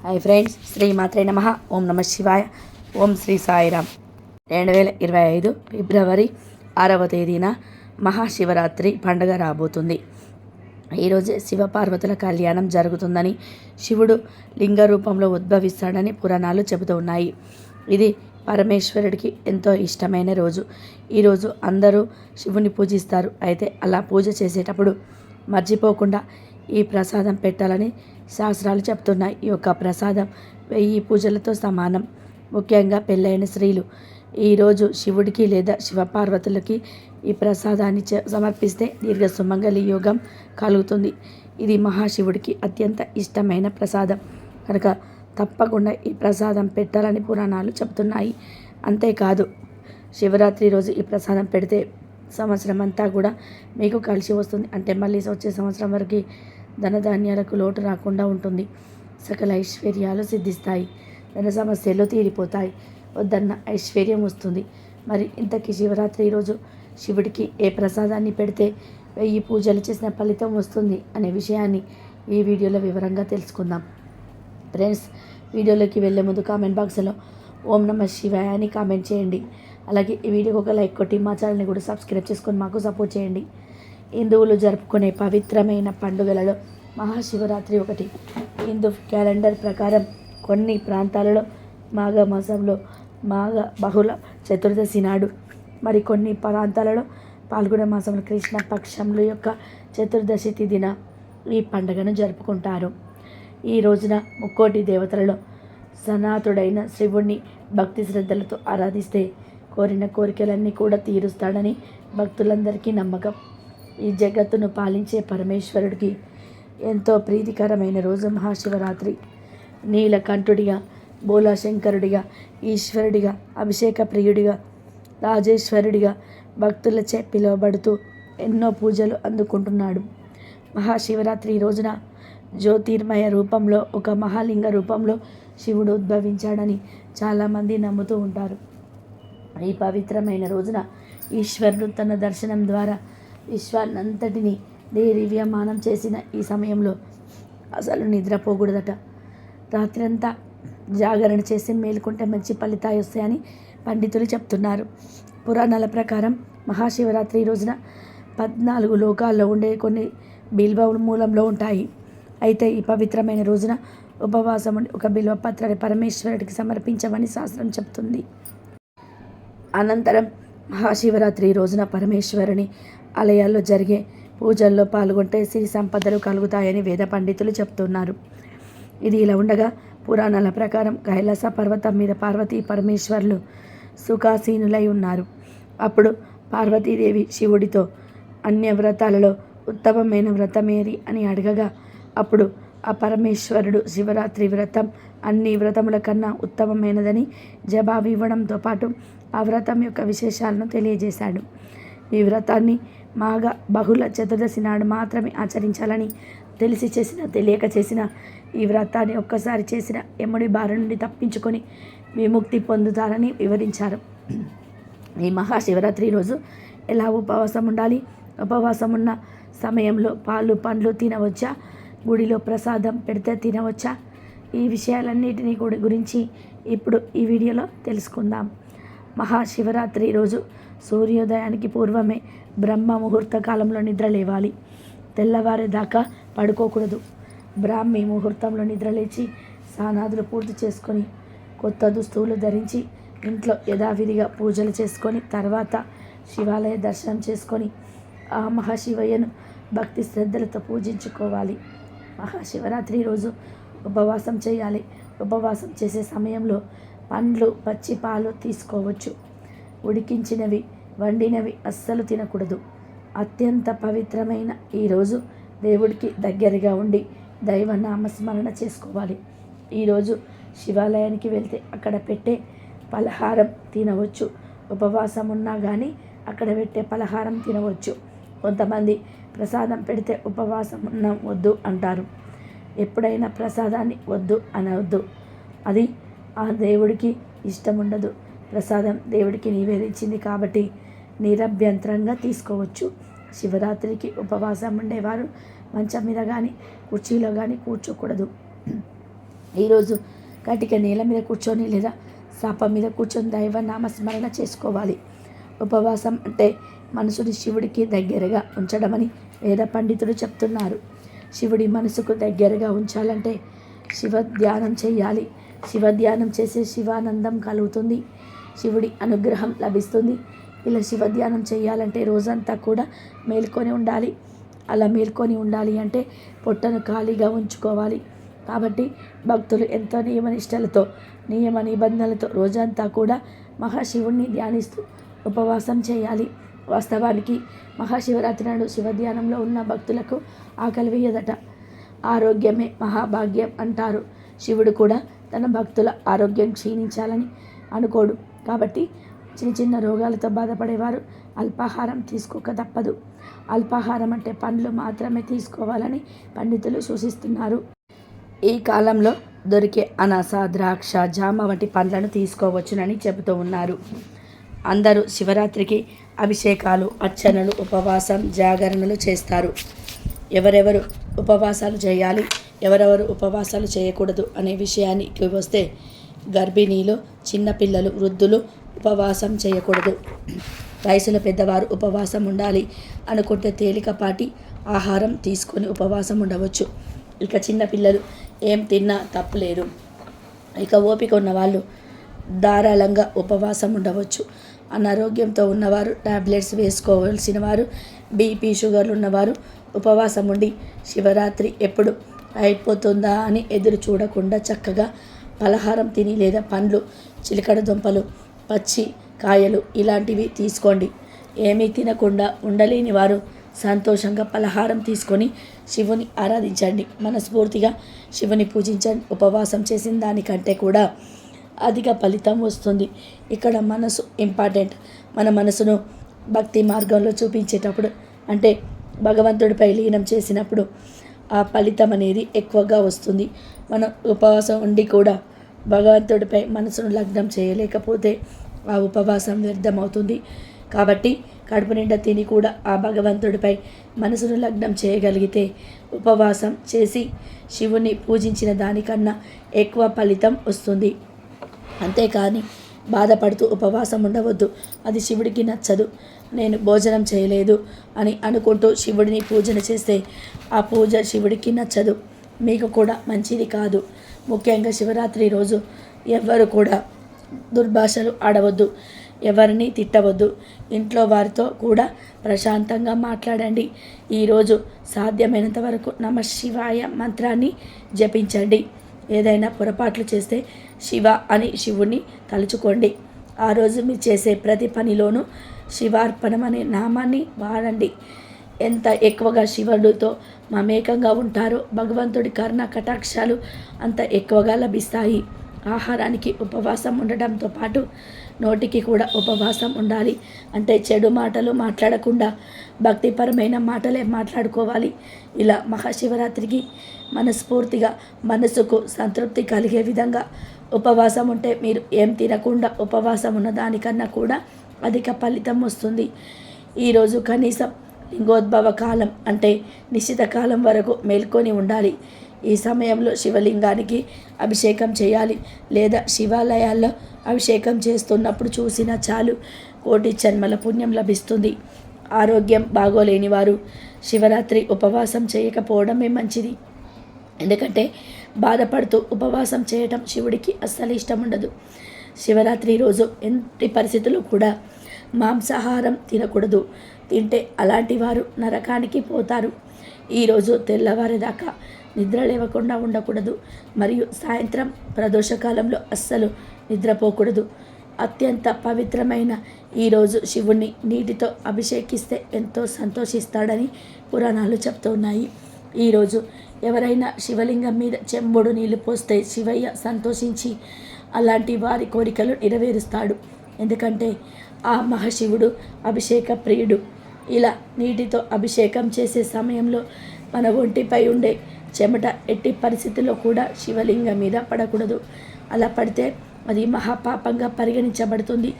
Hi friends, శ్రీమాత్రే నమః. ఓం నమ శివాయ. ఓం శ్రీ సాయిరామ్. 2025 ఫిబ్రవరి 6వ తేదీన మహాశివరాత్రి పండుగ రాబోతుంది. ఈరోజు శివపార్వతుల కళ్యాణం జరుగుతుందని, శివుడు లింగ రూపంలో ఉద్భవిస్తాడని పురాణాలు చెబుతూ ఉన్నాయి. ఇది పరమేశ్వరుడికి ఎంతో ఇష్టమైన రోజు. ఈరోజు అందరూ శివుని పూజిస్తారు. అయితే అలా పూజ చేసేటప్పుడు మర్చిపోకుండా ఈ ప్రసాదం పెట్టాలని శాస్త్రాలు చెప్తున్నాయి. ఈ యొక్క ప్రసాదం 1000 పూజలతో సమానం. ముఖ్యంగా పెళ్ళైన స్త్రీలు ఈరోజు శివుడికి లేదా శివపార్వతులకి ఈ ప్రసాదాన్ని సమర్పిస్తే దీర్ఘ సుమంగళి యోగం కలుగుతుంది. ఇది మహాశివుడికి అత్యంత ఇష్టమైన ప్రసాదం కనుక తప్పకుండా ఈ ప్రసాదం పెట్టాలని పురాణాలు చెప్తున్నాయి. అంతేకాదు, శివరాత్రి రోజు ఈ ప్రసాదం పెడితే సంవత్సరం అంతా కూడా మీకు కలిసి వస్తుంది. అంటే మళ్ళీ వచ్చే సంవత్సరం వరకు ధనధాన్యాలకు లోటు రాకుండా ఉంటుంది. సకల ఐశ్వర్యాలు సిద్ధిస్తాయి. ధన సమస్యలు తీరిపోతాయి. వద్దన్న ఐశ్వర్యం వస్తుంది. మరి ఇంతకీ శివరాత్రి రోజు శివుడికి ఏ ప్రసాదాన్ని పెడితే 1000 పూజలు చేసిన ఫలితం వస్తుంది అనే విషయాన్ని ఈ వీడియోలో వివరంగా తెలుసుకుందాం. ఫ్రెండ్స్, వీడియోలోకి వెళ్ళే ముందు కామెంట్ బాక్స్లో ఓం నమ శివాయ అని కామెంట్ చేయండి. అలాగే ఈ వీడియోకి ఒక లైక్ కొట్టి మా ఛానల్ని కూడా సబ్స్క్రైబ్ చేసుకొని మాకు సపోర్ట్ చేయండి. హిందువులు జరుపుకునే పవిత్రమైన పండుగలలో మహాశివరాత్రి ఒకటి. హిందూ క్యాలెండర్ ప్రకారం కొన్ని ప్రాంతాలలో మాఘమాసంలో మాఘ బహుళ చతుర్దశి నాడు, మరికొన్ని ప్రాంతాలలో పాల్గొన మాసంలో కృష్ణ పక్షంలో యొక్క చతుర్దశి తిథిన ఈ పండుగను జరుపుకుంటారు. ఈ రోజున ముక్కోటి దేవతలలో సనాతుడైన శివుణ్ణి భక్తి శ్రద్ధలతో ఆరాధిస్తే కోరిన కోరికలన్నీ కూడా తీరుస్తాడని భక్తులందరికీ నమ్మకం. ఈ జగత్తును పాలించే పరమేశ్వరుడికి ఎంతో ప్రీతికరమైన రోజు మహాశివరాత్రి. నీలకంఠుడిగా, బోలాశంకరుడిగా, ఈశ్వరుడిగా, అభిషేక ప్రియుడిగా, రాజేశ్వరుడిగా భక్తులచే పిలువబడుతూ ఎన్నో పూజలు అందుకుంటున్నాడు. మహాశివరాత్రి రోజున జ్యోతిర్మయ రూపంలో, ఒక మహాలింగ రూపంలో శివుడు ఉద్భవించాడని చాలామంది నమ్ముతూ ఉంటారు. ఈ పవిత్రమైన రోజున ఈశ్వరుడు తన దర్శనం ద్వారా విశ్వాన్నంతటిని దేదీవ్యమానం చేసిన ఈ సమయంలో అసలు నిద్రపోకూడదట. రాత్రంతా జాగరణ చేసి మేలుకుంటే మంచి ఫలితాలు వస్తాయని పండితులు చెప్తున్నారు. పురాణాల ప్రకారం మహాశివరాత్రి రోజున 14 లోకాల్లో ఉండే కొన్ని బిల్వ మూలంలో ఉంటాయి. అయితే ఈ పవిత్రమైన రోజున ఉపవాసం ఉండి ఒక బిల్వ పత్రాన్ని పరమేశ్వరుడికి సమర్పించమని శాస్త్రం చెప్తుంది. అనంతరం మహాశివరాత్రి రోజున పరమేశ్వరుని ఆలయాల్లో జరిగే పూజల్లో పాల్గొంటే సిరి సంపదలు కలుగుతాయని వేద పండితులు చెప్తున్నారు. ఇది ఇలా ఉండగా, పురాణాల ప్రకారం కైలాస పర్వతం మీద పార్వతీ పరమేశ్వరులు సుఖాసీనులై ఉన్నారు. అప్పుడు పార్వతీదేవి శివుడితో అన్య వ్రతాలలో ఉత్తమమైన వ్రతమేది అని అడగగా, అప్పుడు ఆ పరమేశ్వరుడు శివరాత్రి వ్రతం అన్ని వ్రతముల కన్నా ఉత్తమమైనదని జవాబు ఇవ్వడంతో పాటు ఆ వ్రతం యొక్క విశేషాలను తెలియజేశాడు. ఈ వ్రతాన్ని మాఘ బహుళ చతుర్దశి నాడు మాత్రమే ఆచరించాలని, తెలిసి చేసిన తెలియక చేసిన ఈ వ్రతాన్ని ఒక్కసారి చేసిన యముడి బారి నుండి తప్పించుకొని విముక్తి పొందుతారని వివరించారు. ఈ మహాశివరాత్రి రోజు ఎలా ఉపవాసం ఉండాలి? ఉపవాసం ఉన్న సమయంలో పాలు పండ్లు తినవచ్చా? గుడిలో ప్రసాదం పెడితే తినవచ్చా? ఈ విషయాలన్నిటినీ గురించి ఇప్పుడు ఈ వీడియోలో తెలుసుకుందాం. మహాశివరాత్రి రోజు సూర్యోదయానికి పూర్వమే బ్రహ్మ ముహూర్త కాలంలో నిద్ర లేవాలి. తెల్లవారేదాకా పడుకోకూడదు. బ్రాహ్మీ ముహూర్తంలో నిద్రలేచి స్నానాదులు పూర్తి చేసుకొని కొత్త దుస్తువులు ధరించి ఇంట్లో యథావిధిగా పూజలు చేసుకొని తర్వాత శివాలయ దర్శనం చేసుకొని ఆ మహాశివయ్యను భక్తి శ్రద్ధలతో పూజించుకోవాలి. మహాశివరాత్రి రోజు ఉపవాసం చేయాలి. ఉపవాసం చేసే సమయంలో పండ్లు, పచ్చి పాలు తీసుకోవచ్చు. ఉడికించినవి, వండినవి అస్సలు తినకూడదు. అత్యంత పవిత్రమైన ఈరోజు దేవుడికి దగ్గరగా ఉండి దైవ నామస్మరణ చేసుకోవాలి. ఈరోజు శివాలయానికి వెళ్తే అక్కడ పెట్టే పలహారం తినవచ్చు. ఉపవాసం ఉన్నా కానీ అక్కడ పెట్టే పలహారం తినవచ్చు. కొంతమంది ప్రసాదం పెడితే ఉపవాసం ఉన్న వద్దు అంటారు. ఎప్పుడైనా ప్రసాదాన్ని వద్దు అనవద్దు. అది ఆ దేవుడికి ఇష్టం ఉండదు. ప్రసాదం దేవుడికి నివేదించింది కాబట్టి నిరభ్యంతరంగా తీసుకోవచ్చు. శివరాత్రికి ఉపవాసం ఉండేవారు మంచం మీద కానీ కుర్చీలో కానీ కూర్చోకూడదు. ఈరోజు కటిక నేల మీద కూర్చొని లేదా సాప మీద కూర్చొని దైవ నామస్మరణ చేసుకోవాలి. ఉపవాసం అంటే మనసుని శివుడికి దగ్గరగా ఉంచడమని వేద పండితులు చెప్తున్నారు. శివుడి మనసుకు దగ్గరగా ఉంచాలంటే శివ ధ్యానం చేయాలి. శివ ధ్యానం చేసే శివానందం కలుగుతుంది, శివుడి అనుగ్రహం లభిస్తుంది. ఇలా శివ ధ్యానం చేయాలంటే రోజంతా కూడా మేల్కొని ఉండాలి. అలా మేల్కొని ఉండాలి అంటే పొట్టను ఖాళీగా ఉంచుకోవాలి. కాబట్టి భక్తులు ఎంతో నియమనిష్టలతో నియమ నిబంధనలతో రోజంతా కూడా మహాశివుణ్ణి ధ్యానిస్తూ ఉపవాసం చేయాలి. వాస్తవానికి మహాశివరాత్రి నాడు శివధ్యానంలో ఉన్న భక్తులకు ఆకలి వేయదట. ఆరోగ్యమే మహాభాగ్యం అంటారు. శివుడు కూడా తన భక్తుల ఆరోగ్యం క్షీణించాలని అనుకోడు. కాబట్టి చిన్న చిన్న రోగాలతో బాధపడేవారు అల్పాహారం తీసుకోక తప్పదు. అల్పాహారం అంటే పండ్లు మాత్రమే తీసుకోవాలని పండితులు సూచిస్తున్నారు. ఈ కాలంలో దొరికే అనాస, ద్రాక్ష, జామ వంటి పండ్లను తీసుకోవచ్చునని చెబుతూ ఉన్నారు. అందరూ శివరాత్రికి అభిషేకాలు, అర్చనలు, ఉపవాసం, జాగరణలు చేస్తారు. ఎవరెవరు ఉపవాసాలు చేయాలి, ఎవరెవరు ఉపవాసాలు చేయకూడదు అనే విషయానికి వస్తే గర్భిణీలు, చిన్నపిల్లలు, వృద్ధులు ఉపవాసం చేయకూడదు. వయసులో పెద్దవారు ఉపవాసం ఉండాలి అనుకుంటే తేలికపాటి ఆహారం తీసుకొని ఉపవాసం ఉండవచ్చు. ఇక చిన్నపిల్లలు ఏం తిన్నా తప్పులేదు. ఇక ఓపిక ఉన్నవాళ్ళు ధారాళంగా ఉపవాసం ఉండవచ్చు. అనారోగ్యంతో ఉన్నవారు, టాబ్లెట్స్ వేసుకోవాల్సిన వారు, బీపీ, షుగర్లు ఉన్నవారు ఉపవాసం ఉండి శివరాత్రి ఎప్పుడు అయిపోతుందా అని ఎదురు చూడకుండా చక్కగా పలహారం తిని లేదా పండ్లు, చిలకడ దుంపలు, పచ్చి కాయలు ఇలాంటివి తీసుకోండి. ఏమీ తినకుండా ఉండలేని వారు సంతోషంగా పలహారం తీసుకొని శివుని ఆరాధించండి. మనస్ఫూర్తిగా శివుని పూజించండి. ఉపవాసం చేసిన దానికంటే కూడా అధిక ఫలితం వస్తుంది. ఇక్కడ మనసు ఇంపార్టెంట్. మన మనసును భక్తి మార్గంలో చూపించేటప్పుడు అంటే భగవంతుడిపై లీనం చేసినప్పుడు ఆ ఫలితం అనేది ఎక్కువగా వస్తుంది. మనం ఉపవాసం ఉండి కూడా భగవంతుడిపై మనసును లగ్నం చేయలేకపోతే ఆ ఉపవాసం వ్యర్థమవుతుంది. కాబట్టి కడుపు నిండా తిని కూడా ఆ భగవంతుడిపై మనసును లగ్నం చేయగలిగితే ఉపవాసం చేసి శివుని పూజించిన దానికన్నా ఎక్కువ ఫలితం వస్తుంది. అంతేకాని బాధపడుతూ ఉపవాసం ఉండవద్దు. అది శివుడికి నచ్చదు. నేను భోజనం చేయలేదు అని అనుకుంటూ శివుడిని పూజన చేస్తే ఆ పూజ శివుడికి నచ్చదు, మీకు కూడా మంచిది కాదు. ముఖ్యంగా శివరాత్రి రోజు ఎవ్వరు కూడా దుర్భాషలు ఆడవద్దు, ఎవరిని తిట్టవద్దు. ఇంట్లో వారితో కూడా ప్రశాంతంగా మాట్లాడండి. ఈరోజు సాధ్యమైనంత వరకు నమఃశివాయ మంత్రాన్ని జపించండి. ఏదైనా పొరపాట్లు చేస్తే శివ అని శివుణ్ణి తలుచుకోండి. ఆ రోజు మీరు చేసే ప్రతి పనిలోనూ శివార్పణం అనే నామాన్ని వాడండి. ఎంత ఎక్కువగా శివుడితో మమేకంగా ఉంటారో భగవంతుడి కరుణ కటాక్షాలు అంత ఎక్కువగా లభిస్తాయి. ఆహారానికి ఉపవాసం ఉండడంతో పాటు నోటికి కూడా ఉపవాసం ఉండాలి. అంటే చెడు మాటలు మాట్లాడకుండా భక్తిపరమైన మాటలే మాట్లాడుకోవాలి. ఇలా మహాశివరాత్రికి మనస్ఫూర్తిగా మనసుకు సంతృప్తి కలిగే విధంగా ఉపవాసం ఉంటే మీరు ఏం తినకుండా ఉపవాసం ఉన్న దానికన్నా కూడా అధిక ఫలితం వస్తుంది. ఈరోజు కనీసం లింగోద్భవ కాలం అంటే నిశ్చిత కాలం వరకు మేల్కొని ఉండాలి. ఈ సమయంలో శివలింగానికి అభిషేకం చేయాలి లేదా శివాలయాల్లో అభిషేకం చేస్తున్నప్పుడు చూసినా చాలు, కోటి జన్మల పుణ్యం లభిస్తుంది. ఆరోగ్యం బాగోలేని వారు శివరాత్రి ఉపవాసం చేయకపోవడమే మంచిది. ఎందుకంటే బాధపడుతూ ఉపవాసం చేయటం శివుడికి అస్సలు ఇష్టం ఉండదు. శివరాత్రి రోజు ఎట్టి పరిస్థితుల్లో కూడా మాంసాహారం తినకూడదు. తింటే అలాంటి వారు నరకానికి పోతారు. ఈరోజు తెల్లవారేదాకా నిద్ర లేవకుండా ఉండకూడదు. మరియు సాయంత్రం ప్రదోషకాలంలో అస్సలు నిద్రపోకూడదు. అత్యంత పవిత్రమైన ఈరోజు శివుణ్ణి నీటితో అభిషేకిస్తే ఎంతో సంతోషిస్తాడని పురాణాలు చెప్తున్నాయి. ఈరోజు ఎవరైనా శివలింగం మీద చెంబుడు నీళ్లు పోస్తే శివయ్య సంతోషించి అలాంటి వారి కోరికలు నెరవేరుస్తాడు. ఎందుకంటే ఆ మహాశివుడు అభిషేక ప్రియుడు. ఇలా నీటితో అభిషేకం చేసే సమయంలో మన ఒంటిపై ఉండే చెమట ఎట్టి పరిస్థితుల్లో కూడా శివలింగం మీద పడకూడదు. అలా పడితే అది మహాపాపంగా పరిగణించబడుతుంది.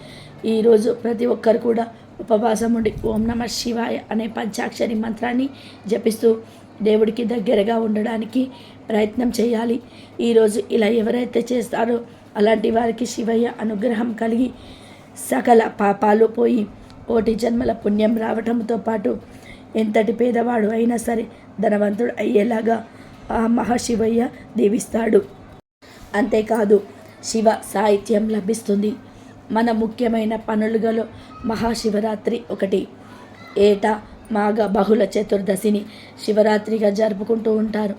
ఈరోజు ప్రతి ఒక్కరు కూడా ఉపవాసం ఉండి ఓం నమః శివాయ అనే పంచాక్షరి మంత్రాన్ని జపిస్తూ దేవుడికి దగ్గరగా ఉండడానికి ప్రయత్నం చేయాలి. ఈరోజు ఇలా ఎవరైతే చేస్తారో అలాంటి వారికి శివయ్య అనుగ్రహం కలిగి సకల పాపాలు పోయి కోటి జన్మల పుణ్యం రావటంతో పాటు ఎంతటి పేదవాడు అయినా సరే ధనవంతుడు అయ్యేలాగా ఆ మహాశివయ్య దీవిస్తాడు. అంతేకాదు శివ సాహిత్యం లభిస్తుంది. మన ముఖ్యమైన పనులుగలో మహాశివరాత్రి ఒకటి. ఏటా మాఘ బహుళ చతుర్దశిని శివరాత్రిగా జరుపుకుంటూ ఉంటారు.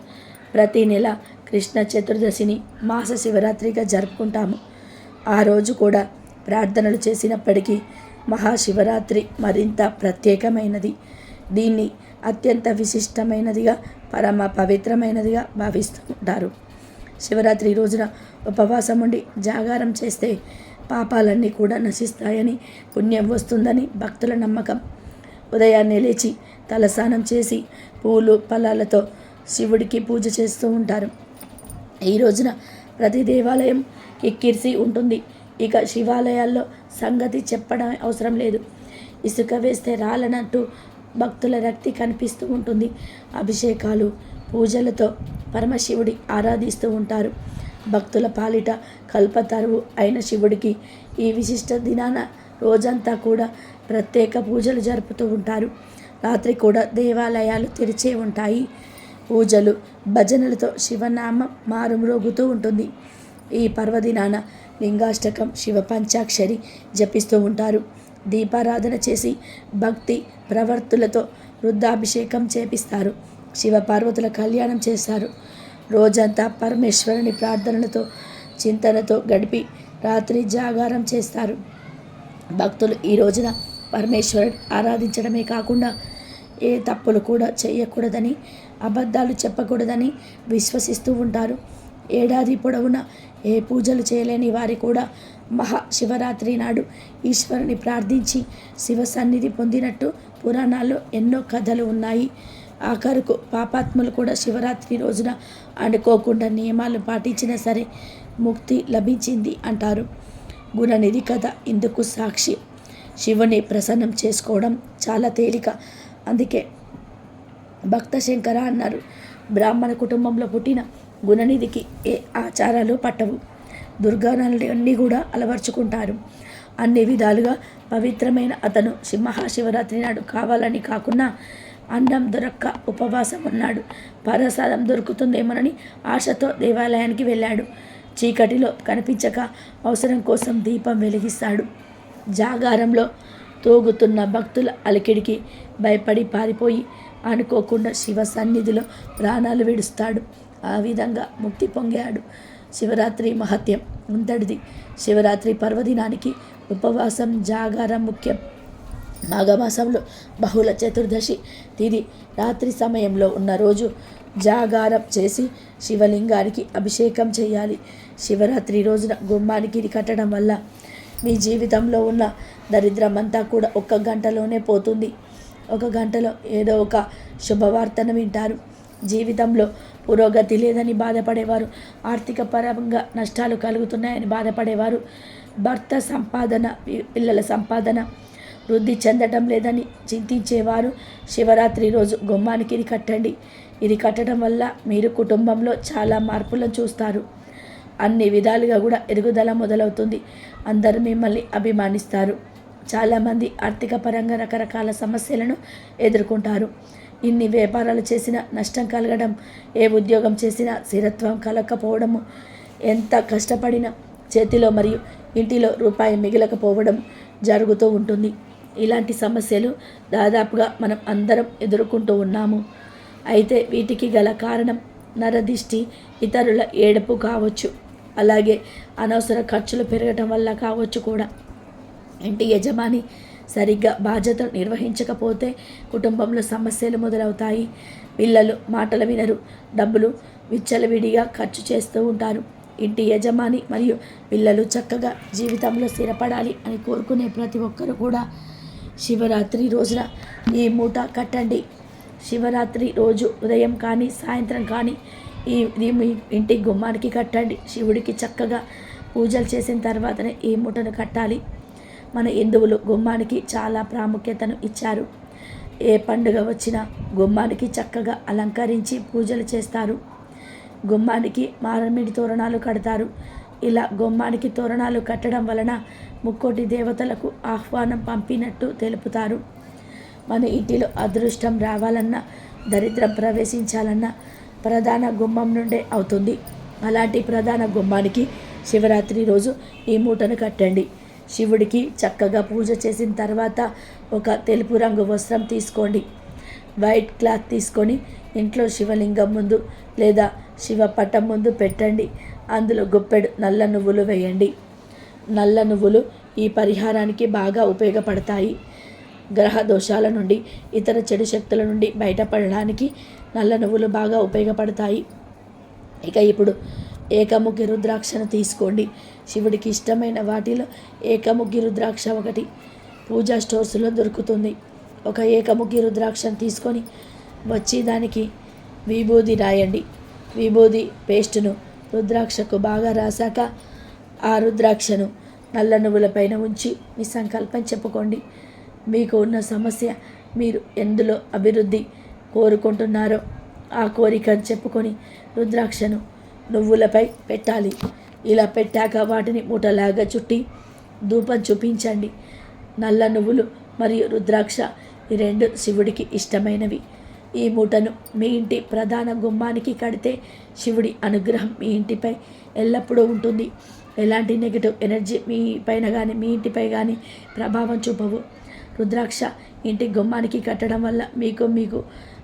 ప్రతి నెల కృష్ణ చతుర్దశిని మాస శివరాత్రిగా జరుపుకుంటాము. ఆ రోజు కూడా ప్రార్థనలు చేసినప్పటికీ మహాశివరాత్రి మరింత ప్రత్యేకమైనది. దీన్ని అత్యంత విశిష్టమైనదిగా పరమ పవిత్రమైనదిగా భావిస్తూ ఉంటారు. శివరాత్రి రోజున ఉపవాసం ఉండి జాగారం చేస్తే పాపాలన్నీ కూడా నశిస్తాయని, పుణ్యం వస్తుందని భక్తుల నమ్మకం. ఉదయాన్నే లేచి తలస్నానం చేసి పూలు ఫలాలతో శివుడికి పూజ చేస్తూ ఉంటారు. ఈ రోజున ప్రతి దేవాలయం కిక్కిరిసి ఉంటుంది. ఇక శివాలయాల్లో సంగతి చెప్పడం అవసరం లేదు. ఇసుక వేస్తే రాలనట్టు భక్తుల రక్తి కనిపిస్తూ ఉంటుంది. అభిషేకాలు పూజలతో పరమశివుడి ఆరాధిస్తూ ఉంటారు. భక్తుల పాలిట కల్పతరువు అయిన శివుడికి ఈ విశిష్ట దినాన రోజంతా కూడా ప్రత్యేక పూజలు జరుపుతూ ఉంటారు. రాత్రి కూడా దేవాలయాలు తెరిచే ఉంటాయి. పూజలు భజనలతో శివనామం మారుమ్రోగుతూ ఉంటుంది. ఈ పర్వదినాన లింగాష్టకం, శివ పంచాక్షరి జపిస్తూ ఉంటారు. దీపారాధన చేసి భక్తి ప్రవర్తులతో రుద్రాభిషేకం చేపిస్తారు. శివ పార్వతుల కళ్యాణం చేస్తారు. రోజంతా పరమేశ్వరుని ప్రార్థనలతో చింతనతో గడిపి రాత్రి జాగారం చేస్తారు. భక్తులు ఈ రోజున పరమేశ్వరుడు ఆరాధించడమే కాకుండా ఏ తప్పులు కూడా చేయకూడదని, అబద్ధాలు చెప్పకూడదని విశ్వసిస్తూ ఉంటారు. ఏడాది పొడవునా ఏ పూజలు చేయలేని వారి కూడా మహాశివరాత్రి నాడు ఈశ్వరుని ప్రార్థించి శివ సన్నిధి పొందినట్టు పురాణాల్లో ఎన్నో కథలు ఉన్నాయి. ఆఖరుకు పాపాత్ములు కూడా శివరాత్రి రోజున అనుకోకుండా నియమాలు పాటించినా సరే ముక్తి లభించింది అంటారు. గుణనిధి కథ ఇందుకు సాక్షి. శివుని ప్రసన్నం చేసుకోవడం చాలా తేలిక. అందుకే భక్త శంకర అన్నారు. బ్రాహ్మణ కుటుంబంలో పుట్టిన గుణనిధికి ఏ ఆచారాలు పట్టవు. దుర్గానాలన్నీ కూడా అలవర్చుకుంటారు. అన్ని విధాలుగా పవిత్రమైన అతను మహాశివరాత్రి నాడు కావాలని కాకుండా అన్నం దొరక్క ఉపవాసం ఉన్నాడు. ప్రసాదం దొరుకుతుందేమోనని ఆశతో దేవాలయానికి వెళ్ళాడు. చీకటిలో కనిపించక అవసరం కోసం దీపం వెలిగిస్తాడు. జాగారంలో తూగుతున్న భక్తుల అలికిడికి భయపడి పారిపోయి అనుకోకుండా శివ సన్నిధిలో ప్రాణాలు విడుస్తాడు. ఆ విధంగా ముక్తి పొందాడు. శివరాత్రి మహత్యం అంతటిది. శివరాత్రి పర్వదినానికి ఉపవాసం, జాగారం ముఖ్యం. మాఘమాసంలో బహుళ చతుర్దశి తిథి రాత్రి సమయంలో ఉన్న రోజు జాగారం చేసి శివలింగానికి అభిషేకం చేయాలి. శివరాత్రి రోజున గుమ్మానికి ఇది కట్టడం వల్ల మీ జీవితంలో ఉన్న దరిద్రం అంతా కూడా 1 గంటలోనే పోతుంది. 1 గంటలో ఏదో ఒక శుభవార్తను వింటారు. జీవితంలో పురోగతి లేదని బాధపడేవారు, ఆర్థిక పరంగా నష్టాలు కలుగుతున్నాయని బాధపడేవారు, భర్త సంపాదన, పిల్లల సంపాదన వృద్ధి చెందటం లేదని చింతించేవారు శివరాత్రి రోజు గుమ్మానికి ఇది కట్టండి. ఇది కట్టడం వల్ల మీరు కుటుంబంలో చాలా మార్పులను చూస్తారు. అన్ని విధాలుగా కూడా ఎదుగుదల మొదలవుతుంది. అందరూ మిమ్మల్ని అభిమానిస్తారు. చాలామంది ఆర్థిక పరంగా రకరకాల సమస్యలను ఎదుర్కొంటారు. ఇన్ని వ్యాపారాలు చేసినా నష్టం కలగడం, ఏ ఉద్యోగం చేసినా స్థిరత్వం కలగకపోవడము, ఎంత కష్టపడినా చేతిలో మరియు ఇంటిలో రూపాయి మిగలకపోవడం జరుగుతూ ఉంటుంది. ఇలాంటి సమస్యలు దాదాపుగా మనం అందరం ఎదుర్కొంటూ ఉన్నాము. అయితే వీటికి గల కారణం నరదిష్టి, ఇతరుల ఏడుపు కావచ్చు. అలాగే అనవసర ఖర్చులు పెరగటం వల్ల కావచ్చు కూడా. ఇంటి యజమాని సరిగ్గా బాధ్యతలు నిర్వహించకపోతే కుటుంబంలో సమస్యలు మొదలవుతాయి. పిల్లలు మాటలు వినరు, డబ్బులు విచ్చలవిడిగా ఖర్చు చేస్తూ ఉంటారు. ఇంటి యజమాని మరియు పిల్లలు చక్కగా జీవితంలో స్థిరపడాలి అని కోరుకునే ప్రతి ఒక్కరు కూడా శివరాత్రి రోజున ఈ మూట కట్టండి. శివరాత్రి రోజు ఉదయం కానీ సాయంత్రం కానీ ఇది మీ ఇంటి గుమ్మానికి కట్టండి. శివుడికి చక్కగా పూజలు చేసిన తర్వాతనే ఈ మూటను కట్టాలి. మన హిందువులు గుమ్మానికి చాలా ప్రాముఖ్యతను ఇచ్చారు. ఏ పండుగ వచ్చినా గుమ్మానికి చక్కగా అలంకరించి పూజలు చేస్తారు. గుమ్మానికి మారేడు తోరణాలు కడతారు. ఇలా గుమ్మానికి తోరణాలు కట్టడం వలన ముక్కోటి దేవతలకు ఆహ్వానం పంపినట్టు తెలుపుతారు. మన ఇంటిలో అదృష్టం రావాలన్నా, దరిద్రం ప్రవేశించాలన్నా ప్రధాన గుమ్మం నుండే అవుతుంది. అలాంటి ప్రధాన గుమ్మానికి శివరాత్రి రోజు ఈ మూటను కట్టండి. శివుడికి చక్కగా పూజ చేసిన తర్వాత ఒక తెలుపు రంగు వస్త్రం తీసుకోండి. వైట్ క్లాత్ తీసుకొని ఇంట్లో శివలింగం ముందు లేదా శివ పటం ముందు పెట్టండి. అందులో గుప్పెడు నల్ల నువ్వులు వేయండి. నల్ల నువ్వులు ఈ పరిహారానికి బాగా ఉపయోగపడతాయి. గ్రహ దోషాల నుండి, ఇతర చెడు శక్తుల నుండి బయటపడడానికి నల్ల నువ్వులు బాగా ఉపయోగపడతాయి. ఇక ఇప్పుడు ఏకముఖి రుద్రాక్షను తీసుకోండి. శివుడికి ఇష్టమైన వాటిలో ఏకముఖి రుద్రాక్ష ఒకటి పూజా స్టోర్స్లో దొరుకుతుంది. ఒక ఏకముఖి రుద్రాక్షను తీసుకొని వచ్చి దానికి విభూది రాయండి. విభూది పేస్టును రుద్రాక్షకు బాగా రాశాక ఆ రుద్రాక్షను నల్ల నువ్వుల పైన ఉంచి మీ సంకల్పం చెప్పుకోండి. మీకు ఉన్న సమస్య, మీరు ఎందులో అభివృద్ధి కోరుకుంటున్నారో ఆ కోరికను చెప్పుకొని రుద్రాక్షను నువ్వులపై పెట్టాలి. ఇలా పెట్టాక వాటిని మూటలాగా చుట్టి ధూపం చూపించండి. నల్ల నువ్వులు మరియు రుద్రాక్ష ఈ రెండు శివుడికి ఇష్టమైనవి. ఈ మూటను మీ ఇంటి ప్రధాన గుమ్మానికి కడితే శివుడి అనుగ్రహం మీ ఇంటిపై ఎల్లప్పుడూ ఉంటుంది. ఎలాంటి నెగిటివ్ ఎనర్జీ మీ పైన కానీ మీ ఇంటిపై కానీ ప్రభావం చూపవు. రుద్రాక్ష ఇంటి గుమ్మానికి కట్టడం వల్ల మీకు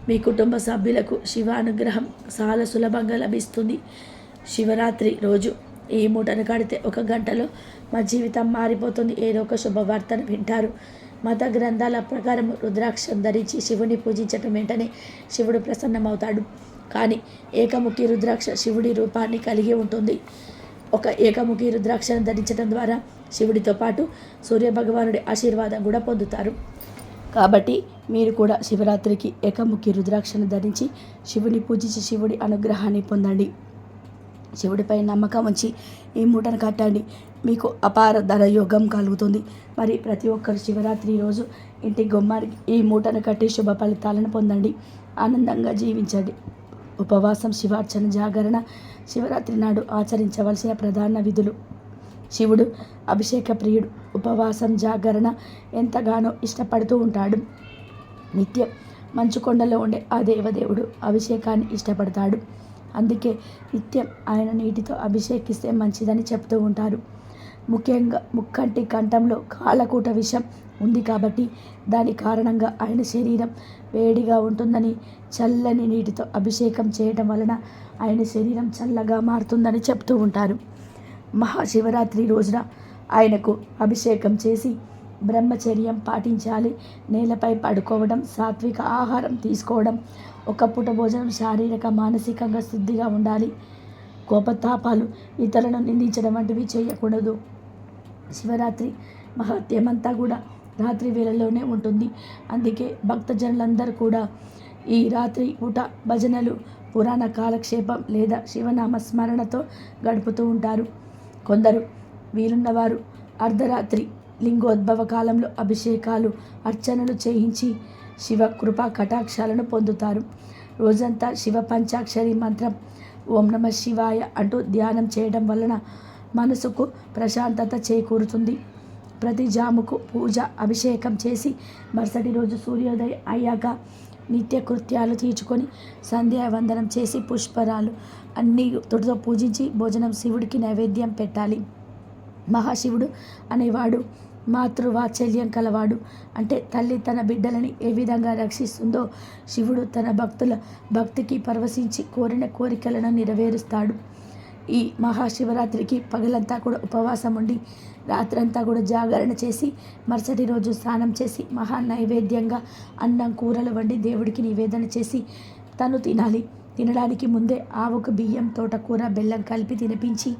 మీ కుటుంబ సభ్యులకు శివ అనుగ్రహం చాలా సులభంగా లభిస్తుంది. శివరాత్రి రోజు ఈ మూటను కడితే 1 గంటలో మా జీవితం మారిపోతుంది. ఏదో ఒక శుభవార్తను వింటారు. మత గ్రంథాల ప్రకారం రుద్రాక్షం ధరించి శివుని పూజించటం వెంటనే శివుడు ప్రసన్నమవుతాడు. కానీ ఏకముఖి రుద్రాక్ష శివుడి రూపాన్ని కలిగి ఉంటుంది. ఒక ఏకముఖి రుద్రాక్షను ధరించడం ద్వారా శివుడితో పాటు సూర్యభగవానుడి ఆశీర్వాదం కూడా పొందుతారు. కాబట్టి మీరు కూడా శివరాత్రికి ఏకముఖి రుద్రాక్షను ధరించి శివుని పూజించి శివుడి అనుగ్రహాన్ని పొందండి. శివుడిపై నమ్మకం ఉంచి ఈ మూటను కట్టండి. మీకు అపార ధనయోగం కలుగుతుంది. మరి ప్రతి ఒక్కరు శివరాత్రి రోజు ఇంటి గుమ్మానికి ఈ మూటను కట్టి శుభ ఫలితాలను పొందండి. ఆనందంగా జీవించండి. ఉపవాసం, శివార్చన, జాగరణ శివరాత్రి నాడు ఆచరించవలసిన ప్రధాన విధులు. శివుడు అభిషేక ప్రియుడు. ఉపవాసం, జాగరణ ఎంతగానో ఇష్టపడుతూ ఉంటాడు. నిత్యం మంచుకొండలో ఉండే ఆ దేవదేవుడు అభిషేకాన్ని ఇష్టపడతాడు. అందుకే నిత్యం ఆయన నీటితో అభిషేకిస్తే మంచిదని చెప్తూ ఉంటారు. ముఖ్యంగా ముక్కంటి కంఠంలో కాలకూట విషం ఉంది కాబట్టి దాని కారణంగా ఆయన శరీరం వేడిగా ఉంటుందని చల్లని నీటితో అభిషేకం చేయడం వలన ఆయన శరీరం చల్లగా మారుతుందని చెప్తూ ఉంటారు. మహాశివరాత్రి రోజున ఆయనకు అభిషేకం చేసి బ్రహ్మచర్యం పాటించాలి. నేలపై పడుకోవడం, సాత్విక ఆహారం తీసుకోవడం, ఒక పూట భోజనం, శారీరక మానసికంగా శుద్ధిగా ఉండాలి. కోపతాపాలు, ఇతరులను నిందించడం వంటివి చేయకూడదు. శివరాత్రి మహత్యమంతా కూడా రాత్రి వేళలోనే ఉంటుంది. అందుకే భక్తజనులందరూ కూడా ఈ రాత్రి పూట భజనలు, పురాణ కాలక్షేపం లేదా శివనామ స్మరణతో గడుపుతూ ఉంటారు. కొందరు వీలున్నవారు అర్ధరాత్రి లింగోద్భవ కాలంలో అభిషేకాలు, అర్చనలు చేయించి శివ కృపా కటాక్షాలను పొందుతారు. రోజంతా శివ పంచాక్షరి మంత్రం ఓం నమ శివాయ అంటూ ధ్యానం చేయడం వలన మనసుకు ప్రశాంతత చేకూరుతుంది. ప్రతి జాముకు పూజ, అభిషేకం చేసి మరుసటి రోజు సూర్యోదయం అయ్యాక నిత్యకృత్యాలు తీర్చుకొని సంధ్యావందనం చేసి పుష్పరాలు అన్నీ తొడితో పూజించి భోజనం శివుడికి నైవేద్యం పెట్టాలి. మహాశివుడు అనేవాడు మాతృవాత్సల్యం కలవాడు. అంటే తల్లి తన బిడ్డలని ఏ విధంగా రక్షిస్తుందో శివుడు తన భక్తుల భక్తికి పరవశించి కోరిన కోరికలను నెరవేరుస్తాడు. ఈ మహాశివరాత్రికి పగలంతా కూడా ఉపవాసం ఉండి రాత్రంతా కూడా జాగరణ చేసి మరుసటి రోజు స్నానం చేసి మహా నైవేద్యంగా అన్నం, కూరలు వండి దేవుడికి నివేదన చేసి తను తినాలి. తినడానికి ముందే ఆవుకు బియ్యం, తోటకూర, బెల్లం కలిపి తినిపించి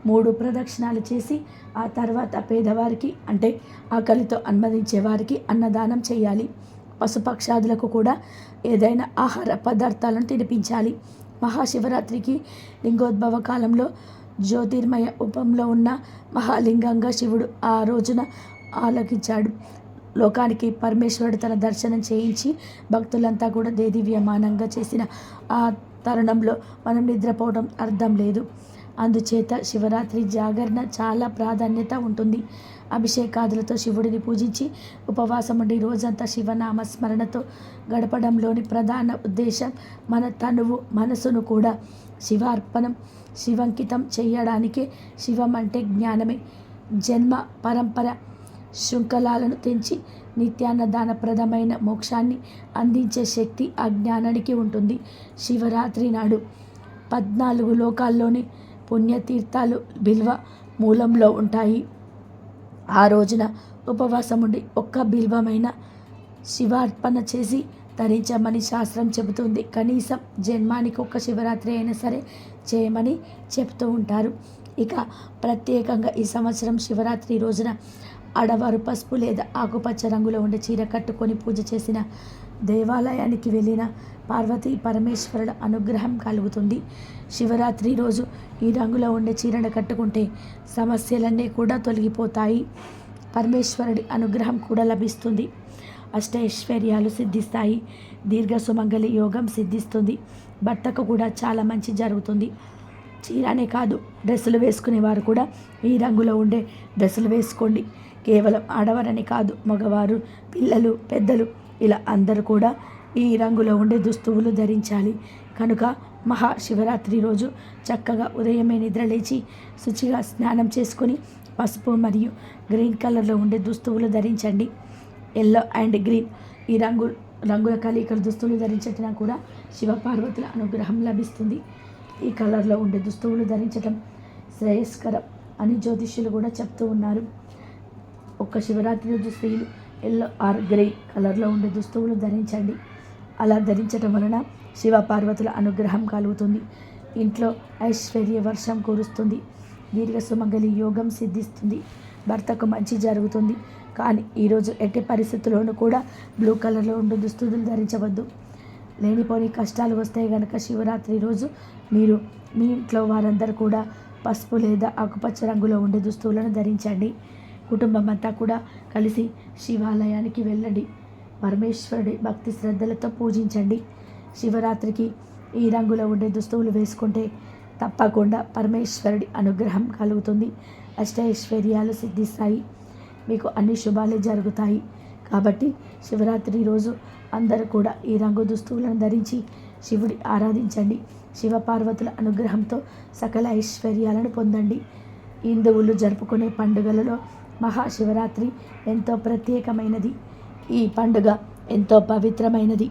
3 ప్రదక్షిణాలు చేసి ఆ తర్వాత పేదవారికి, అంటే ఆకలితో అనుమతించే వారికి అన్నదానం చేయాలి. పశుపక్షాదులకు కూడా ఏదైనా ఆహార పదార్థాలను తినిపించాలి. మహాశివరాత్రికి లింగోద్భవ కాలంలో జ్యోతిర్మయ రూపంలో ఉన్న మహాలింగంగా శివుడు ఆ రోజున ఆలకించాడు. లోకానికి పరమేశ్వరుడు తన దర్శనం చేయించి భక్తులంతా కూడా దేదీవ్యమానంగా చేసిన ఆ తరుణంలో మనం నిద్రపోవడం అర్థం లేదు. అందుచేత శివరాత్రి జాగరణ చాలా ప్రాధాన్యత ఉంటుంది. అభిషేకాదులతో శివుడిని పూజించి ఉపవాసం ఉండి రోజంతా శివనామస్మరణతో గడపడంలోని ప్రధాన ఉద్దేశం మన తనువు మనసును కూడా శివార్పణం శివంకితం చేయడానికే. శివం అంటే జ్ఞానమే. జన్మ పరంపర శృంఖలాలను తెంచి నిత్యాన్నదానప్రదమైన మోక్షాన్ని అందించే శక్తి ఆ జ్ఞానానికి ఉంటుంది. శివరాత్రి నాడు 14 లోకాల్లోని పుణ్యతీర్థాలు బిల్వ మూలంలో ఉంటాయి. ఆ రోజున ఉపవాసం ఉండి ఒక్క బిల్వమైన శివార్పణ చేసి తరించమని శాస్త్రం చెబుతుంది. కనీసం జన్మానికి ఒక్క శివరాత్రి అయినా సరే చేయమని చెప్తూ ఉంటారు. ఇక ప్రత్యేకంగా ఈ సంవత్సరం శివరాత్రి రోజున ఆడవారు పసుపు లేదా ఆకుపచ్చ రంగులో ఉండే చీర కట్టుకొని పూజ చేసిన దేవాలయానికి వెళ్ళిన పార్వతీ పరమేశ్వరుల అనుగ్రహం కలుగుతుంది. శివరాత్రి రోజు ఈ రంగులో ఉండే చీరను కట్టుకుంటే సమస్యలన్నీ కూడా తొలగిపోతాయి. పరమేశ్వరుడి అనుగ్రహం కూడా లభిస్తుంది. అష్టైశ్వర్యాలు సిద్ధిస్తాయి. దీర్ఘ సుమంగళి యోగం సిద్ధిస్తుంది. భర్తకు కూడా చాలా మంచి జరుగుతుంది. చీరనే కాదు, డ్రెస్సులు వేసుకునేవారు కూడా ఈ రంగులో ఉండే డ్రెస్సులు వేసుకోండి. కేవలం ఆడవారని కాదు, మగవారు, పిల్లలు, పెద్దలు ఇలా అందరూ కూడా ఈ రంగులో ఉండే దుస్తువులు ధరించాలి. కనుక మహాశివరాత్రి రోజు చక్కగా ఉదయమే నిద్రలేచి శుచిగా స్నానం చేసుకొని పసుపు మరియు గ్రీన్ కలర్లో ఉండే దుస్తువులు ధరించండి. ఎల్లో అండ్ గ్రీన్ ఈ రంగుల కలయికల దుస్తువులు ధరించడం కూడా శివపార్వతుల అనుగ్రహం లభిస్తుంది. ఈ కలర్లో ఉండే దుస్తువులు ధరించడం శ్రేయస్కరం అని జ్యోతిష్యులు కూడా చెప్తూ ఉన్నారు. ఒక్క శివరాత్రి రోజు స్త్రీలు ఎల్లో ఆర్ గ్రే కలర్లో ఉండే దుస్తువులు ధరించండి. అలా ధరించడం వలన శివపార్వతుల అనుగ్రహం కలుగుతుంది. ఇంట్లో ఐశ్వర్య వర్షం కురుస్తుంది. దీర్ఘ సుమంగళి యోగం సిద్ధిస్తుంది. భర్తకు మంచి జరుగుతుంది. కానీ ఈరోజు ఎట్టి పరిస్థితుల్లోనూ కూడా బ్లూ కలర్లో ఉండే దుస్తువులు ధరించవద్దు. లేనిపోని కష్టాలు వస్తాయి కనుక శివరాత్రి రోజు మీరు మీ ఇంట్లో వారందరూ కూడా పసుపు లేదా ఆకుపచ్చ రంగులో ఉండే దుస్తువులను ధరించండి. కుటుంబం అంతా కూడా కలిసి శివాలయానికి వెళ్ళండి. పరమేశ్వరుడి భక్తి శ్రద్ధలతో పూజించండి. శివరాత్రికి ఈ రంగులో ఉండే దుస్తువులు వేసుకుంటే తప్పకుండా పరమేశ్వరుడి అనుగ్రహం కలుగుతుంది. అష్టైశ్వర్యాలు సిద్ధిస్తాయి. మీకు అన్ని శుభాలే జరుగుతాయి. కాబట్టి శివరాత్రి రోజు అందరూ కూడా ఈ రంగు దుస్తువులను ధరించి శివుడి ఆరాధించండి. శివపార్వతుల అనుగ్రహంతో సకల ఐశ్వర్యాలను పొందండి. హిందువులు జరుపుకునే పండుగలలో మహాశివరాత్రి ఎంతో ప్రత్యేకమైనది. ఈ పండుగ ఎంతో పవిత్రమైనది.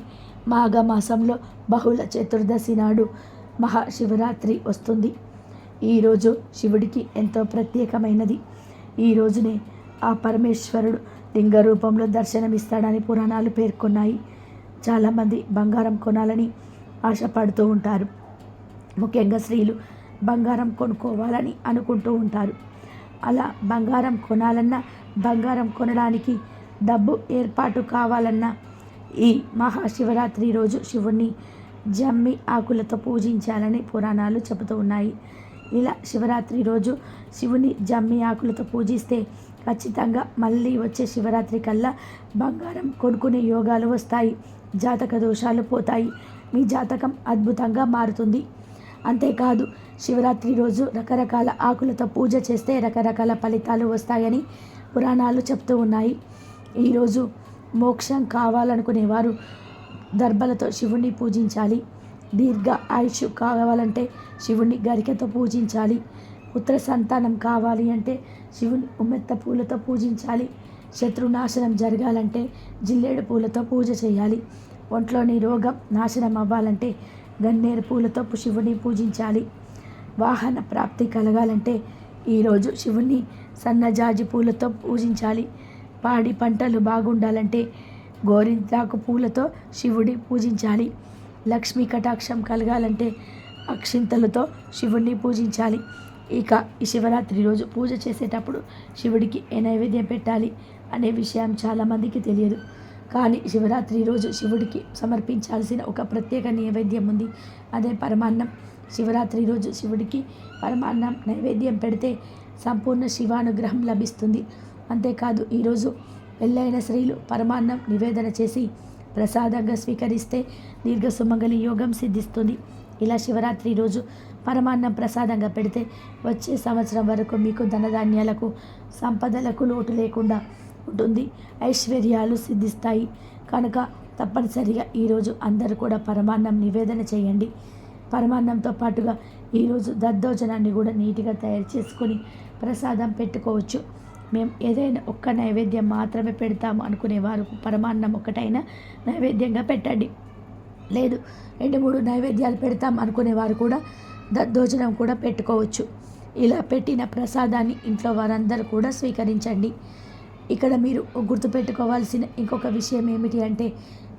మాఘమాసంలో బహుళ చతుర్దశి నాడు మహాశివరాత్రి వస్తుంది. ఈరోజు శివుడికి ఎంతో ప్రత్యేకమైనది. ఈ రోజునే ఆ పరమేశ్వరుడు లింగ రూపంలో దర్శనమిస్తాడని పురాణాలు పేర్కొన్నాయి. చాలామంది బంగారం కొనాలని ఆశపడుతూ ఉంటారు. ముఖ్యంగా స్త్రీలు బంగారం కొనుక్కోవాలని అనుకుంటూ ఉంటారు. అలా బంగారం కొనాలన్నా, బంగారం కొనడానికి డబ్బు ఏర్పాటు కావాలన్నా ఈ మహాశివరాత్రి రోజు శివుణ్ణి జమ్మి ఆకులతో పూజించాలని పురాణాలు చెబుతూ ఉన్నాయి. ఇలా శివరాత్రి రోజు శివుని జమ్మి ఆకులతో పూజిస్తే ఖచ్చితంగా మళ్ళీ వచ్చే శివరాత్రి కల్లా బంగారం కొనుక్కునే యోగాలు వస్తాయి. జాతక దోషాలు పోతాయి. మీ జాతకం అద్భుతంగా మారుతుంది. అంతేకాదు శివరాత్రి రోజు రకరకాల ఆకులతో పూజ చేస్తే రకరకాల ఫలితాలు వస్తాయని పురాణాలు చెప్తూ ఉన్నాయి. ఈరోజు మోక్షం కావాలనుకునేవారు దర్భలతో శివుణ్ణి పూజించాలి. దీర్ఘ ఆయుష్ కావాలంటే శివుణ్ణి గరికతో పూజించాలి. పుత్ర సంతానం కావాలి అంటే శివుని ఉమ్మెత్త పూలతో పూజించాలి. శత్రునాశనం జరగాలంటే జిల్లేడు పూలతో పూజ చేయాలి. ఒంట్లోని రోగం నాశనం అవ్వాలంటే గన్నేరు పూలతో శివుని పూజించాలి. వాహన ప్రాప్తి కలగాలంటే ఈరోజు శివుని సన్నజాజి పూలతో పూజించాలి. పాడి పంటలు బాగుండాలంటే గోరింటాకు పూలతో శివుడి పూజించాలి. లక్ష్మీ కటాక్షం కలగాలంటే అక్షింతలతో శివుణ్ణి పూజించాలి. ఇక ఈ శివరాత్రి రోజు పూజ చేసేటప్పుడు శివుడికి ఏ నైవేద్యం పెట్టాలి అనే విషయం చాలామందికి తెలియదు. కానీ శివరాత్రి రోజు శివుడికి సమర్పించాల్సిన ఒక ప్రత్యేక నైవేద్యం ఉంది. అదే పరమాన్నం. శివరాత్రి రోజు శివుడికి పరమాన్నం నైవేద్యం పెడితే సంపూర్ణ శివానుగ్రహం లభిస్తుంది. అంతేకాదు ఈరోజు పెళ్ళైన స్త్రీలు పరమాన్నం నివేదన చేసి ప్రసాదంగా స్వీకరిస్తే దీర్ఘ సుమంగళి యోగం సిద్ధిస్తుంది. ఇలా శివరాత్రి రోజు పరమాన్నం ప్రసాదంగా పెడితే వచ్చే సంవత్సరం వరకు మీకు ధనధాన్యాలకు సంపదలకు లోటు లేకుండా ఉంటుంది. ఐశ్వర్యాలు సిద్ధిస్తాయి. కనుక తప్పనిసరిగా ఈరోజు అందరూ కూడా పరమాన్నం నివేదన చేయండి. పరమాన్నంతో పాటుగా ఈరోజు దద్దోజనాన్ని కూడా నీట్గా తయారు చేసుకొని ప్రసాదం పెట్టుకోవచ్చు. మేము ఏదైనా ఒక్క నైవేద్యం మాత్రమే పెడతాము అనుకునేవారు పరమాన్నం ఒకటైనా నైవేద్యంగా పెట్టండి. లేదు 2-3 నైవేద్యాలు పెడతాం అనుకునేవారు కూడా దద్దోజనం కూడా పెట్టుకోవచ్చు. ఇలా పెట్టిన ప్రసాదాన్ని ఇంట్లో వారందరూ కూడా స్వీకరించండి. ఇక్కడ మీరు గుర్తుపెట్టుకోవాల్సిన ఇంకొక విషయం ఏమిటి అంటే,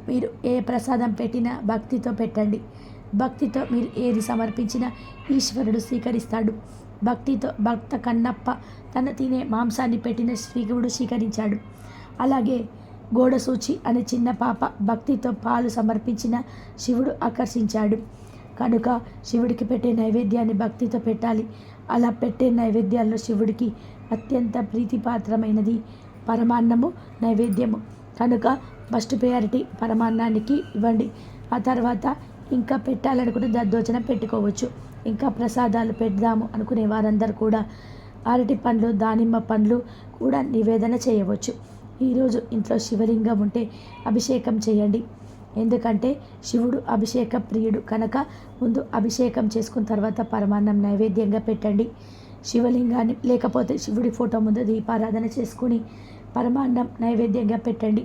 మీరు ఏ ప్రసాదం పెట్టినా భక్తితో పెట్టండి. భక్తితో మీరు ఏది సమర్పించినా ఈశ్వరుడు స్వీకరిస్తాడు. భక్తితో భక్త కన్నప్ప తన తినే మాంసాన్ని పెట్టిన శివుడు స్వీకరించాడు. అలాగే గోడసూచి అనే చిన్న పాప భక్తితో పాలు సమర్పించిన శివుడు ఆకర్షించాడు. కనుక శివుడికి పెట్టే నైవేద్యాన్ని భక్తితో పెట్టాలి. అలా పెట్టే నైవేద్యాల్లో శివుడికి అత్యంత ప్రీతిపాత్రమైనది పరమాన్నము నైవేద్యము. కనుక ఫస్ట్ ప్రయారిటీ పరమాన్నానికి ఇవ్వండి. ఆ తర్వాత ఇంకా పెట్టాలనుకుంటే దద్దోజనం పెట్టుకోవచ్చు. ఇంకా ప్రసాదాలు పెడదాము అనుకునే వారందరూ కూడా అరటి పండ్లు, దానిమ్మ పండ్లు కూడా నివేదన చేయవచ్చు. ఈరోజు ఇంట్లో శివలింగం ఉంటే అభిషేకం చేయండి. ఎందుకంటే శివుడు అభిషేక ప్రియుడు కనుక ముందు అభిషేకం చేసుకున్న తర్వాత పరమాన్నం నైవేద్యంగా పెట్టండి. శివలింగాన్ని లేకపోతే శివుడి ఫోటో ముందు దీపారాధన చేసుకుని పరమాన్నం నైవేద్యంగా పెట్టండి.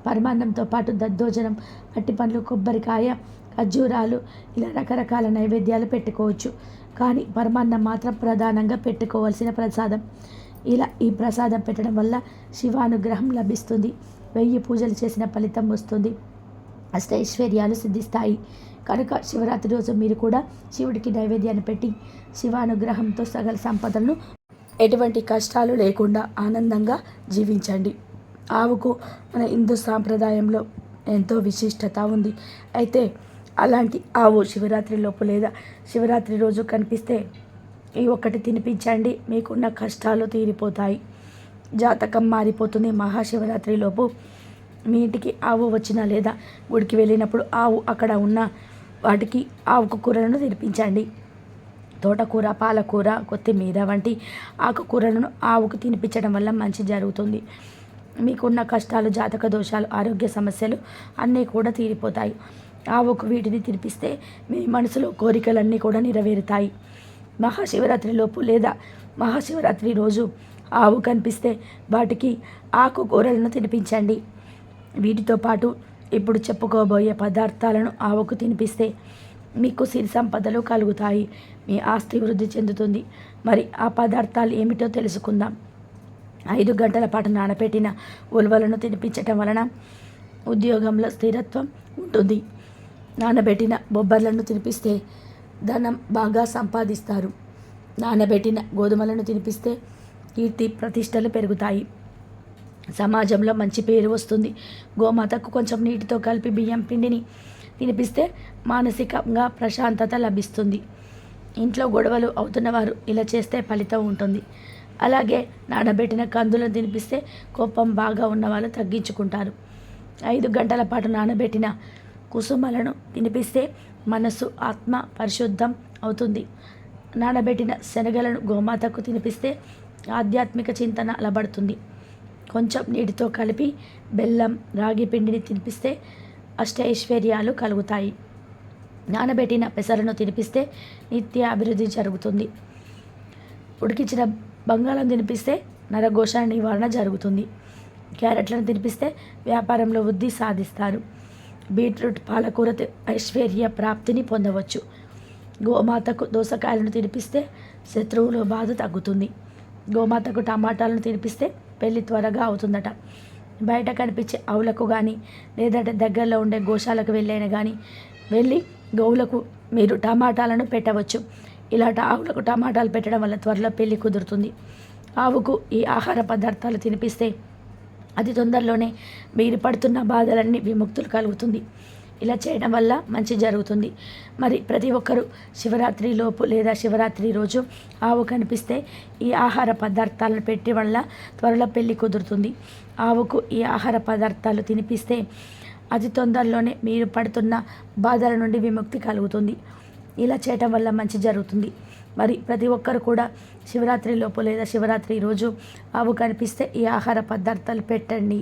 పరమాన్నంతో పాటు దద్దోజనం, అట్టిపండ్లు, కొబ్బరికాయ, ఖర్జూరాలు ఇలా రకరకాల నైవేద్యాలు పెట్టుకోవచ్చు. కానీ పరమాన్నం మాత్రం ప్రధానంగా పెట్టుకోవాల్సిన ప్రసాదం. ఇలా ఈ ప్రసాదం పెట్టడం వల్ల శివానుగ్రహం లభిస్తుంది. 1000 పూజలు చేసిన ఫలితం వస్తుంది. అష్టైశ్వర్యాలు సిద్ధిస్తాయి. కనుక శివరాత్రి రోజు మీరు కూడా శివుడికి నైవేద్యాన్ని పెట్టి శివానుగ్రహంతో సకల సంపదలను ఎటువంటి కష్టాలు లేకుండా ఆనందంగా జీవించండి. ఆవుకు మన హిందూ సాంప్రదాయంలో ఎంతో విశిష్టత ఉంది. అయితే అలాంటి ఆవు శివరాత్రి లోపు లేదా శివరాత్రి రోజు కనిపిస్తే ఈ ఒక్కటి తినిపించండి. మీకున్న కష్టాలు తీరిపోతాయి. జాతకం మారిపోతుంది. మహాశివరాత్రి లోపు మీ ఇంటికి ఆవు వచ్చినా లేదా గుడికి వెళ్ళినప్పుడు ఆవు అక్కడ ఉన్న వాటికి ఆవుకు కూరలను తినిపించండి. తోటకూర, పాలకూర, కొత్తిమీర వంటి ఆకుకూరలను ఆవుకు తినిపించడం వల్ల మంచి జరుగుతుంది. మీకున్న కష్టాలు, జాతక దోషాలు, ఆరోగ్య సమస్యలు అన్నీ కూడా తీరిపోతాయి. ఆవుకు వీటిని తినిపిస్తే మీ మనసులో కోరికలన్నీ కూడా నెరవేరుతాయి. మహాశివరాత్రి లోపు లేదా మహాశివరాత్రి రోజు ఆవు కనిపిస్తే వాటికి ఆకుకూరలను తినిపించండి. వీటితో పాటు ఇప్పుడు చెప్పుకోబోయే పదార్థాలను ఆవుకు తినిపిస్తే మీకు సిరి సంపదలు కలుగుతాయి. మీ ఆస్తి వృద్ధి చెందుతుంది. మరి ఆ పదార్థాలు ఏమిటో తెలుసుకుందాం. 5 గంటల పాటు నానబెట్టిన ఉలవలను తినిపించటం వలన ఉద్యోగంలో స్థిరత్వం ఉంటుంది. నానబెట్టిన బొబ్బర్లను తినిపిస్తే ధనం బాగా సంపాదిస్తారు. నానబెట్టిన గోధుమలను తినిపిస్తే కీర్తి ప్రతిష్టలు పెరుగుతాయి. సమాజంలో మంచి పేరు వస్తుంది. గోమాతకు కొంచెం నీటితో కలిపి బియ్యం పిండిని తినిపిస్తే మానసికంగా ప్రశాంతత లభిస్తుంది. ఇంట్లో గొడవలు అవుతున్నవారు ఇలా చేస్తే ఫలితం ఉంటుంది. అలాగే నానబెట్టిన కందులను తినిపిస్తే కోపం బాగా ఉన్నవాళ్ళు తగ్గించుకుంటారు. 5 గంటల పాటు నానబెట్టిన కుసుమలను తినిపిస్తే మనసు, ఆత్మ పరిశుద్ధం అవుతుంది. నానబెట్టిన శనగలను గోమాతకు తినిపిస్తే ఆధ్యాత్మిక చింతన అలబడుతుంది. కొంచెం నీటితో కలిపి బెల్లం, రాగి పిండిని తినిపిస్తే అష్టైశ్వర్యాలు కలుగుతాయి. నానబెట్టిన పెసరను తినిపిస్తే నిత్య అభివృద్ధి జరుగుతుంది. ఉడికించిన బంగాళం తినిపిస్తే నరఘోష నివారణ జరుగుతుంది. క్యారెట్లను తినిపిస్తే వ్యాపారంలో వృద్ధి సాధిస్తారు. బీట్రూట్, పాలకూర ఐశ్వర్య ప్రాప్తిని పొందవచ్చు. గోమాతకు దోసకాయలను తినిపిస్తే శత్రువుల బాధ తగ్గుతుంది. గోమాతకు టమాటాలను తినిపిస్తే పెళ్లి త్వరగా అవుతుందట. బయట కనిపించే ఆవులకు కానీ లేదంటే దగ్గరలో ఉండే గోశాలకు వెళ్ళైనా కానీ వెళ్ళి గోవులకు మీరు టమాటాలను పెట్టవచ్చు. ఇలా ఆవులకు టమాటాలు పెట్టడం వల్ల త్వరలో పెళ్లి కుదురుతుంది. ఆవుకు ఈ ఆహార పదార్థాలు తినిపిస్తే అతి తొందరలోనే మీరు పడుతున్న బాధలన్నీ విముక్తులు కలుగుతుంది. ఇలా చేయడం వల్ల మంచి జరుగుతుంది. మరి ప్రతి ఒక్కరూ శివరాత్రి లోపు లేదా శివరాత్రి రోజు ఆవు కనిపిస్తే ఈ ఆహార పదార్థాలను పెట్టి వల్ల త్వరలో పెళ్లి కుదురుతుంది. ఆవుకు ఈ ఆహార పదార్థాలు తినిపిస్తే అతి తొందరలోనే మీరు పడుతున్న బాధల నుండి విముక్తి కలుగుతుంది. ఇలా చేయటం వల్ల మంచి జరుగుతుంది. మరి ప్రతి ఒక్కరు కూడా శివరాత్రి లోపు లేదా శివరాత్రి రోజు ఆవు కనిపిస్తే ఈ ఆహార పదార్థాలు పెట్టండి.